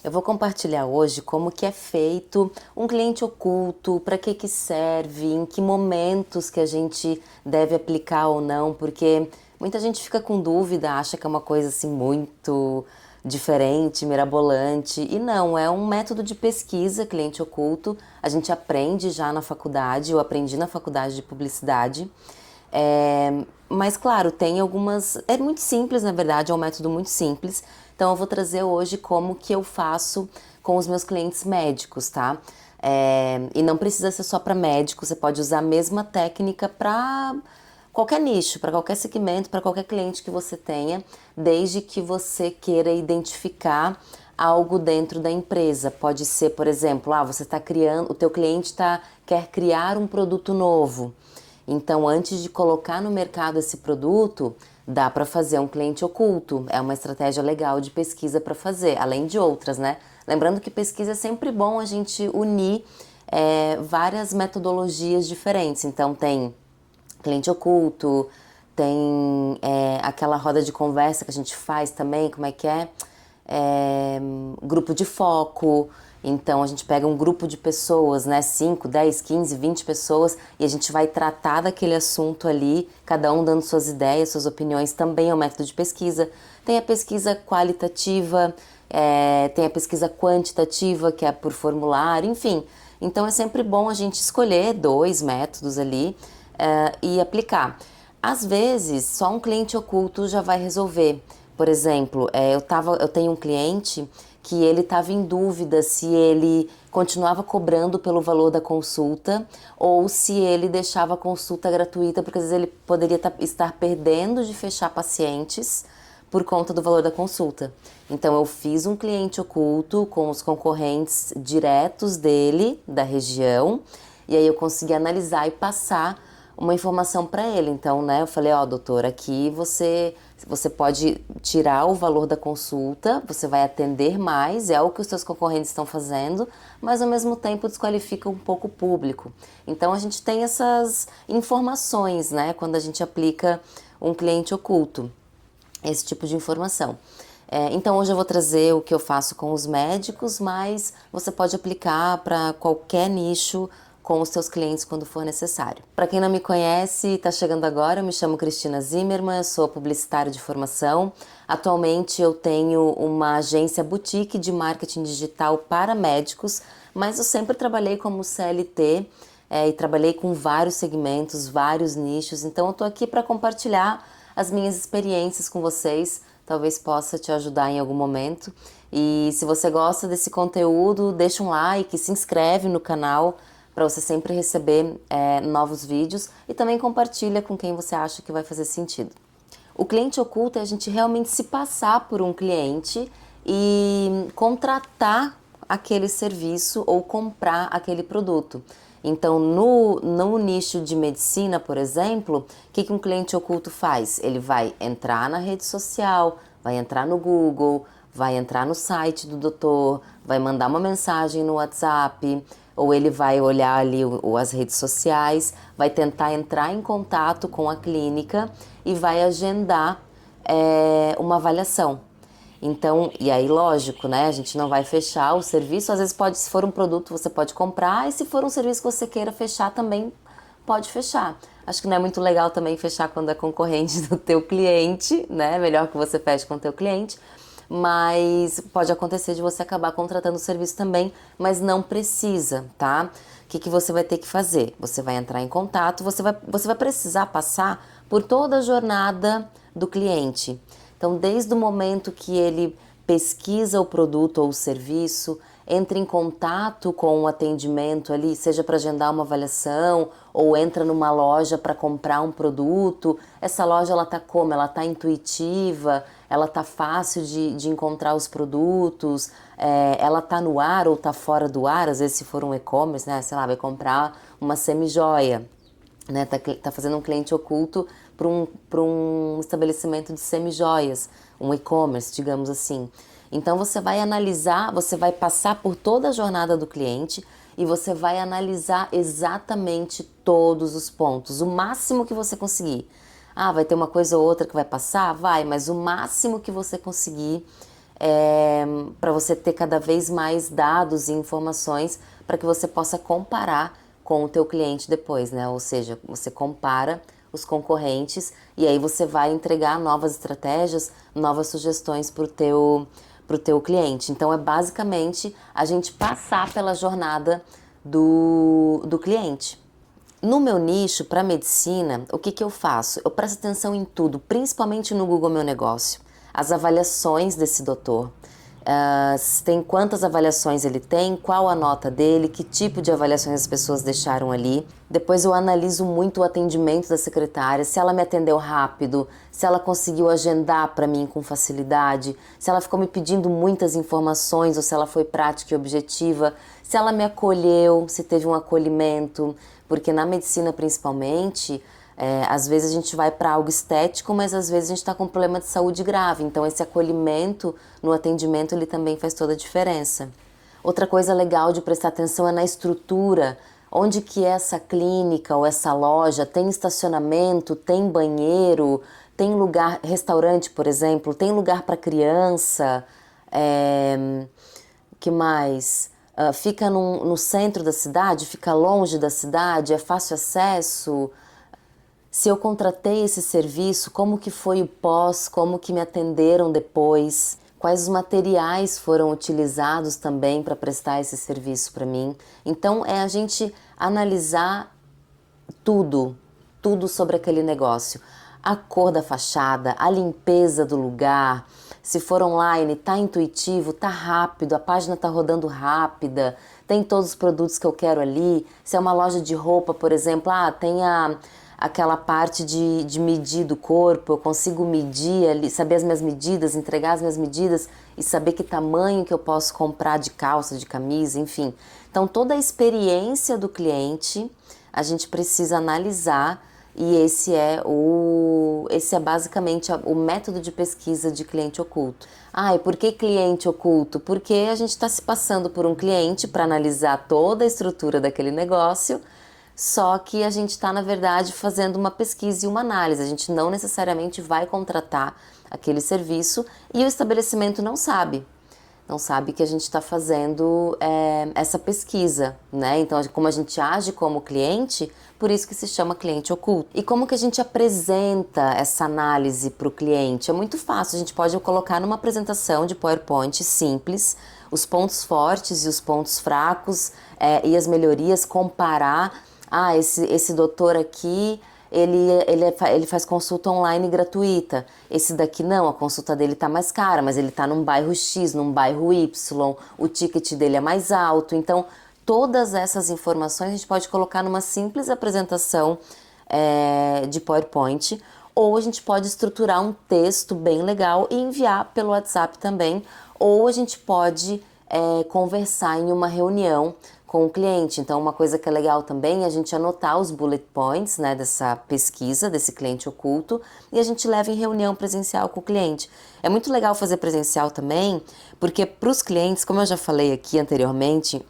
Eu vou compartilhar hoje como que é feito um cliente oculto, para que serve, em que momentos que a gente deve aplicar ou não, porque muita gente fica com dúvida, acha que é uma coisa assim muito diferente, mirabolante, e não, é um método de pesquisa, cliente oculto. A gente aprende já na faculdade, eu aprendi na faculdade de publicidade. Mas claro, tem algumas. É muito simples, na verdade, é um método muito simples. Então eu vou trazer hoje como que eu faço com os meus clientes médicos, tá? E não precisa ser só para médico, você pode usar a mesma técnica para qualquer nicho, para qualquer segmento, para qualquer cliente que você tenha, desde que você queira identificar algo dentro da empresa. Pode ser, por exemplo, você está criando, o teu cliente quer criar um produto novo. Então, antes de colocar no mercado esse produto, dá para fazer um cliente oculto. É uma estratégia legal de pesquisa para fazer, além de outras, né? Lembrando que pesquisa é sempre bom a gente unir várias metodologias diferentes. Então, tem cliente oculto, tem aquela roda de conversa que a gente faz também, como é que é? Grupo de foco. Então a gente pega um grupo de pessoas, né, 5, 10, 15, 20 pessoas, e a gente vai tratar daquele assunto ali, cada um dando suas ideias, suas opiniões, também é um método de pesquisa. Tem a pesquisa qualitativa, tem a pesquisa quantitativa, que é por formulário, enfim. Então é sempre bom a gente escolher 2 métodos ali e aplicar. Às vezes, só um cliente oculto já vai resolver. Por exemplo, eu tenho um cliente que ele estava em dúvida se ele continuava cobrando pelo valor da consulta ou se ele deixava a consulta gratuita, porque às vezes ele poderia estar perdendo de fechar pacientes por conta do valor da consulta. Então eu fiz um cliente oculto com os concorrentes diretos dele, da região, e aí eu consegui analisar e passar uma informação para ele. Então, né, eu falei, doutor, aqui você pode tirar o valor da consulta, você vai atender mais, é o que os seus concorrentes estão fazendo, mas ao mesmo tempo desqualifica um pouco o público. Então, a gente tem essas informações, né, quando a gente aplica um cliente oculto, esse tipo de informação. Então, hoje eu vou trazer o que eu faço com os médicos, mas você pode aplicar para qualquer nicho com os seus clientes quando for necessário. Para quem não me conhece e está chegando agora, eu me chamo Cristina Zimmermann, eu sou publicitária de formação. Atualmente eu tenho uma agência boutique de marketing digital para médicos, mas eu sempre trabalhei como CLT e trabalhei com vários segmentos, vários nichos, então eu estou aqui para compartilhar as minhas experiências com vocês, talvez possa te ajudar em algum momento. E se você gosta desse conteúdo, deixa um like, se inscreve no canal, para você sempre receber novos vídeos e também compartilha com quem você acha que vai fazer sentido. O cliente oculto é a gente realmente se passar por um cliente e contratar aquele serviço ou comprar aquele produto. Então, no nicho de medicina, por exemplo, o que um cliente oculto faz? Ele vai entrar na rede social, vai entrar no Google, vai entrar no site do doutor, vai mandar uma mensagem no WhatsApp, ou ele vai olhar ali as redes sociais, vai tentar entrar em contato com a clínica e vai agendar uma avaliação. Então, e aí lógico, né, a gente não vai fechar o serviço, às vezes se for um produto você pode comprar, e se for um serviço que você queira fechar também pode fechar. Acho que não é muito legal também fechar quando é concorrente do teu cliente, né, melhor que você feche com o teu cliente, mas pode acontecer de você acabar contratando o serviço também, mas não precisa, tá? O que você vai ter que fazer? Você vai entrar em contato, você vai precisar passar por toda a jornada do cliente. Então, desde o momento que ele pesquisa o produto ou o serviço, entra em contato com o atendimento ali, seja para agendar uma avaliação ou entra numa loja para comprar um produto. Essa loja, ela tá como? Ela tá intuitiva, ela tá fácil de encontrar os produtos, ela tá no ar ou tá fora do ar. Às vezes, se for um e-commerce, né, sei lá, vai comprar uma semijoia, né, tá fazendo um cliente oculto para um estabelecimento de semijoias, um e-commerce, digamos assim. Então você vai analisar, você vai passar por toda a jornada do cliente e você vai analisar exatamente todos os pontos, o máximo que você conseguir. Vai ter uma coisa ou outra que vai passar? Vai, mas o máximo que você conseguir para você ter cada vez mais dados e informações para que você possa comparar com o teu cliente depois, né? Ou seja, você compara os concorrentes e aí você vai entregar novas estratégias, novas sugestões para o teu cliente. Então é basicamente a gente passar pela jornada do cliente. No meu nicho, para medicina, o que eu faço? Eu presto atenção em tudo, principalmente no Google Meu Negócio. As avaliações desse doutor. Tem quantas avaliações ele tem, qual a nota dele, que tipo de avaliações as pessoas deixaram ali. Depois eu analiso muito o atendimento da secretária, se ela me atendeu rápido, se ela conseguiu agendar para mim com facilidade, se ela ficou me pedindo muitas informações ou se ela foi prática e objetiva, se ela me acolheu, se teve um acolhimento, porque na medicina principalmente, às vezes a gente vai para algo estético, mas às vezes a gente está com um problema de saúde grave. Então esse acolhimento no atendimento ele também faz toda a diferença. Outra coisa legal de prestar atenção é na estrutura. Onde que é essa clínica ou essa loja? Tem estacionamento? Tem banheiro? Tem lugar, restaurante, por exemplo? Tem lugar para criança? Que mais? Fica no centro da cidade? Fica longe da cidade? É fácil acesso? Se eu contratei esse serviço, como que foi o pós, como que me atenderam depois, quais os materiais foram utilizados também para prestar esse serviço para mim. Então é a gente analisar tudo, tudo sobre aquele negócio. A cor da fachada, a limpeza do lugar, se for online, tá intuitivo, tá rápido, a página tá rodando rápida, tem todos os produtos que eu quero ali. Se é uma loja de roupa, por exemplo, tem aquela parte de medir do corpo, eu consigo medir ali, saber as minhas medidas, entregar as minhas medidas e saber que tamanho que eu posso comprar de calça, de camisa, enfim. Então toda a experiência do cliente a gente precisa analisar e esse é basicamente o método de pesquisa de cliente oculto. E por que cliente oculto? Porque a gente está se passando por um cliente para analisar toda a estrutura daquele negócio. Só que a gente está, na verdade, fazendo uma pesquisa e uma análise. A gente não necessariamente vai contratar aquele serviço e o estabelecimento não sabe. Não sabe que a gente está fazendo essa pesquisa, né? Então, como a gente age como cliente, por isso que se chama cliente oculto. E como que a gente apresenta essa análise para o cliente? É muito fácil, a gente pode colocar numa apresentação de PowerPoint simples, os pontos fortes e os pontos fracos e as melhorias, comparar. Esse doutor aqui, ele faz consulta online gratuita. Esse daqui não, a consulta dele tá mais cara, mas ele tá num bairro X, num bairro Y, o ticket dele é mais alto. Então, todas essas informações a gente pode colocar numa simples apresentação de PowerPoint, ou a gente pode estruturar um texto bem legal e enviar pelo WhatsApp também, ou a gente pode conversar em uma reunião com o cliente. Então, uma coisa que é legal também é a gente anotar os bullet points, né, dessa pesquisa, desse cliente oculto, e a gente leva em reunião presencial com o cliente. É muito legal fazer presencial também, porque para os clientes, como eu já falei aqui anteriormente,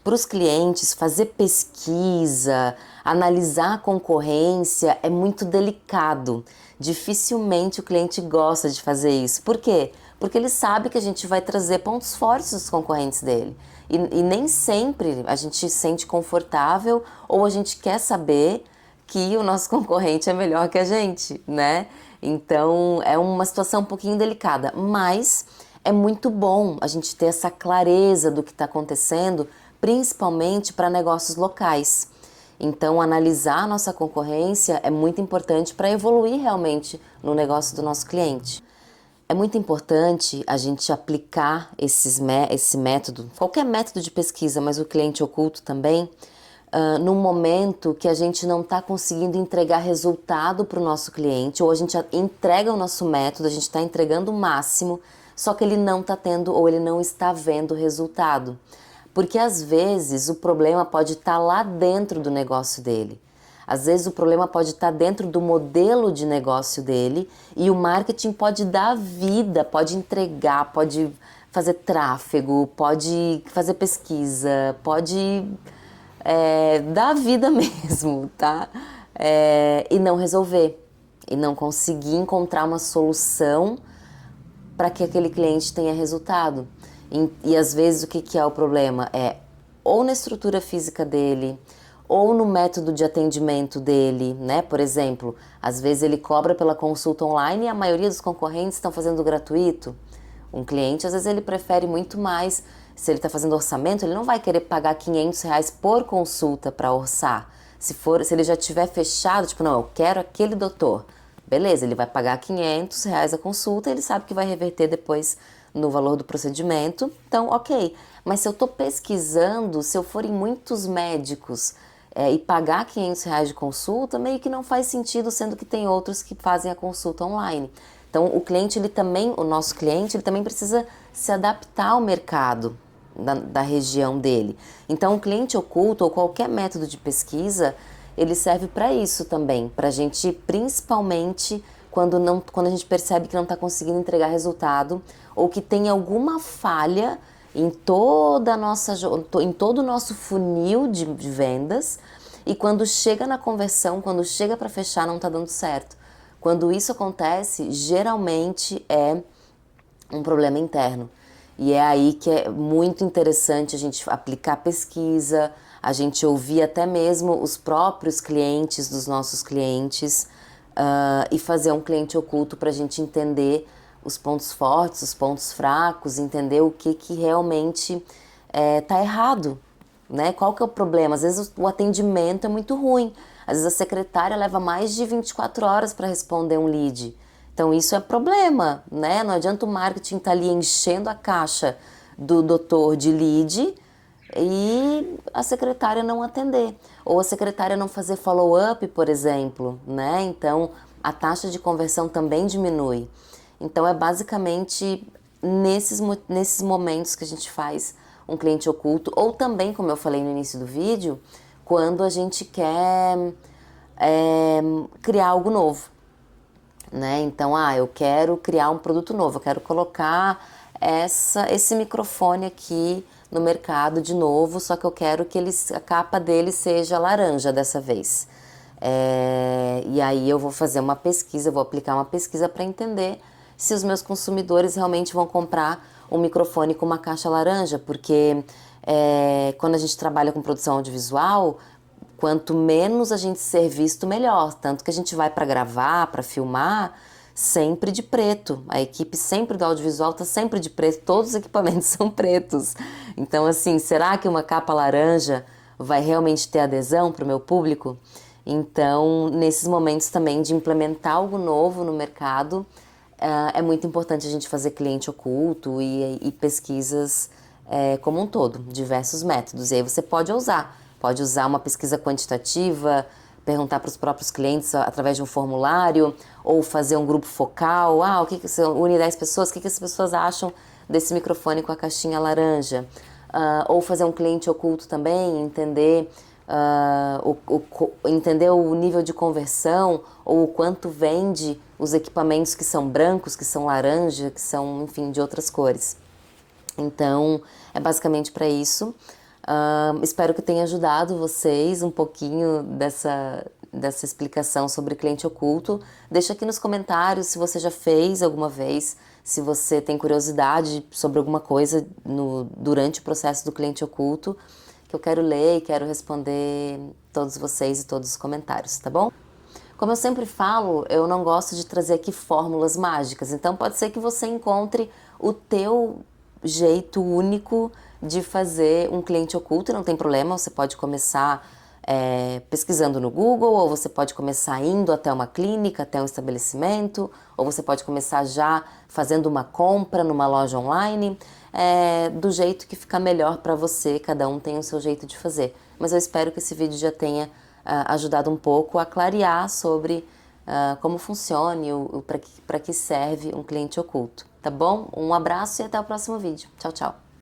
para os clientes fazer pesquisa, analisar a concorrência é muito delicado. Dificilmente o cliente gosta de fazer isso. Por quê? Porque ele sabe que a gente vai trazer pontos fortes dos concorrentes dele. E nem sempre a gente se sente confortável ou a gente quer saber que o nosso concorrente é melhor que a gente, né? Então é uma situação um pouquinho delicada, mas é muito bom a gente ter essa clareza do que está acontecendo, principalmente para negócios locais. Então, analisar a nossa concorrência é muito importante para evoluir realmente no negócio do nosso cliente. É muito importante a gente aplicar esse método, qualquer método de pesquisa, mas o cliente oculto também, num momento que a gente não está conseguindo entregar resultado para o nosso cliente, ou a gente entrega o nosso método, a gente está entregando o máximo, só que ele não está tendo ou ele não está vendo resultado. Porque às vezes o problema pode estar lá dentro do negócio dele. Às vezes o problema pode estar dentro do modelo de negócio dele e o marketing pode dar vida, pode entregar, pode fazer tráfego, pode fazer pesquisa, pode dar vida mesmo, tá? E não resolver, e não conseguir encontrar uma solução para que aquele cliente tenha resultado. E às vezes o que é o problema? É ou na estrutura física dele, ou no método de atendimento dele, né? Por exemplo, às vezes ele cobra pela consulta online e a maioria dos concorrentes estão fazendo gratuito. Um cliente, às vezes ele prefere muito mais, se ele está fazendo orçamento, ele não vai querer pagar R$ 500 por consulta para orçar. Se ele já tiver fechado, tipo, não, eu quero aquele doutor. Beleza, ele vai pagar R$ 500 a consulta, ele sabe que vai reverter depois no valor do procedimento. Então, ok. Mas se eu estou pesquisando, se eu for em muitos médicos e pagar R$ 500 de consulta, meio que não faz sentido, sendo que tem outros que fazem a consulta online. Então, o nosso cliente, ele também precisa se adaptar ao mercado da região dele. Então, o cliente oculto ou qualquer método de pesquisa, ele serve para isso também, para a gente, principalmente quando a gente percebe que não está conseguindo entregar resultado ou que tem alguma falha em em todo o nosso funil de vendas, e quando chega na conversão, quando chega para fechar, não está dando certo. Quando isso acontece, geralmente é um problema interno. E é aí que é muito interessante a gente aplicar pesquisa, a gente ouvir até mesmo os próprios clientes dos nossos clientes, e fazer um cliente oculto para a gente entender os pontos fortes, os pontos fracos, entender o que realmente tá errado, né? Qual que é o problema? Às vezes o atendimento é muito ruim, às vezes a secretária leva mais de 24 horas para responder um lead. Então isso é problema, né? Não adianta o marketing estar ali enchendo a caixa do doutor de lead e a secretária não atender. Ou a secretária não fazer follow-up, por exemplo, né? Então a taxa de conversão também diminui. Então é basicamente nesses momentos que a gente faz um cliente oculto, ou também, como eu falei no início do vídeo, quando a gente quer criar algo novo. Né? Então, eu quero criar um produto novo, eu quero colocar esse microfone aqui no mercado de novo, só que eu quero que a capa dele seja laranja dessa vez. E aí eu vou fazer uma pesquisa, vou aplicar uma pesquisa para entender se os meus consumidores realmente vão comprar um microfone com uma caixa laranja, porque quando a gente trabalha com produção audiovisual, quanto menos a gente ser visto, melhor. Tanto que a gente vai para gravar, para filmar, sempre de preto. A equipe sempre do audiovisual está sempre de preto, todos os equipamentos são pretos. Então, assim, será que uma capa laranja vai realmente ter adesão para o meu público? Então, nesses momentos também de implementar algo novo no mercado, é muito importante a gente fazer cliente oculto e pesquisas como um todo, diversos métodos. E aí você pode usar uma pesquisa quantitativa, perguntar para os próprios clientes através de um formulário, ou fazer um grupo focal. O que você une 10 pessoas, o que as pessoas acham desse microfone com a caixinha laranja? Ou fazer um cliente oculto também, entender o nível de conversão, ou o quanto vende os equipamentos que são brancos, que são laranja, que são, enfim, de outras cores. Então, é basicamente para isso. Espero que tenha ajudado vocês um pouquinho dessa explicação sobre cliente oculto. Deixa aqui nos comentários se você já fez alguma vez, se você tem curiosidade sobre alguma coisa durante o processo do cliente oculto, que eu quero ler e quero responder todos vocês e todos os comentários, tá bom? Como eu sempre falo, eu não gosto de trazer aqui fórmulas mágicas, então pode ser que você encontre o teu jeito único de fazer um cliente oculto, não tem problema, você pode começar pesquisando no Google, ou você pode começar indo até uma clínica, até um estabelecimento, ou você pode começar já fazendo uma compra numa loja online, do jeito que ficar melhor para você, cada um tem o seu jeito de fazer. Mas eu espero que esse vídeo já tenha ajudado um pouco a clarear sobre como funciona e para que serve um cliente oculto, tá bom? Um abraço e até o próximo vídeo. Tchau, tchau!